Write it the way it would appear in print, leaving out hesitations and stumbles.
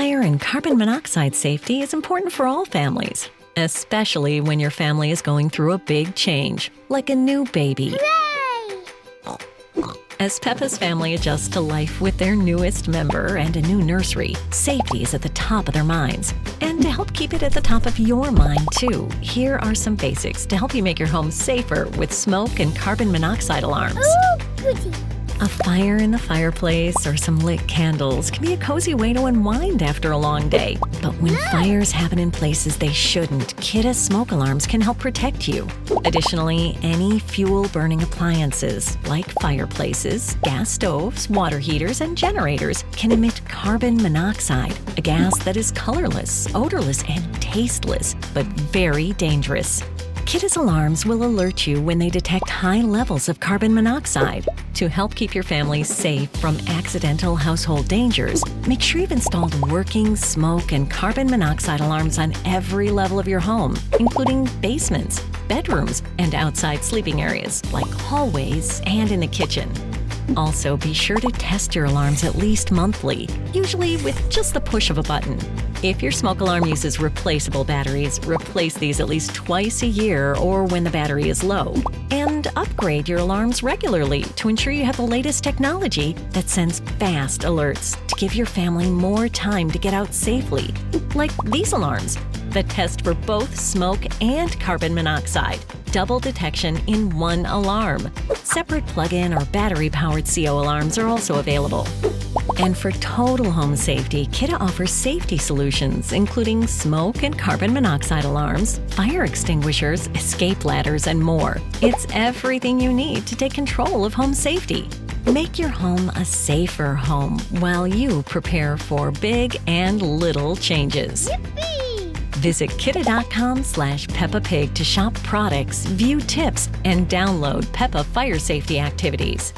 Fire and carbon monoxide safety is important for all families, especially when your family is going through a big change, like a new baby. Hooray! As Peppa's family adjusts to life with their newest member and a new nursery, safety is at the top of their minds. And to help keep it at the top of your mind, too, here are some basics to help you make your home safer with smoke and carbon monoxide alarms. Ooh, goody! A fire in the fireplace or some lit candles can be a cozy way to unwind after a long day. But when fires happen in places they shouldn't, Kidde smoke alarms can help protect you. Additionally, any fuel-burning appliances like fireplaces, gas stoves, water heaters, and generators can emit carbon monoxide, a gas that is colorless, odorless, and tasteless, but very dangerous. Kidde's alarms will alert you when they detect high levels of carbon monoxide. To help keep your family safe from accidental household dangers, make sure you've installed working smoke and carbon monoxide alarms on every level of your home, including basements, bedrooms, and outside sleeping areas like hallways and in the kitchen. Also, be sure to test your alarms at least monthly, usually with just the push of a button. If your smoke alarm uses replaceable batteries, replace these at least twice a year or when the battery is low. And upgrade your alarms regularly to ensure you have the latest technology that sends fast alerts to give your family more time to get out safely. Like these alarms that test for both smoke and carbon monoxide. Double detection in one alarm. Separate plug-in or battery-powered CO alarms are also available. And for total home safety, Kidde offers safety solutions, including smoke and carbon monoxide alarms, fire extinguishers, escape ladders, and more. It's everything you need to take control of home safety. Make your home a safer home while you prepare for big and little changes. Yippee! Visit Kidde.com/Peppa Pig to shop products, view tips, and download Peppa fire safety activities.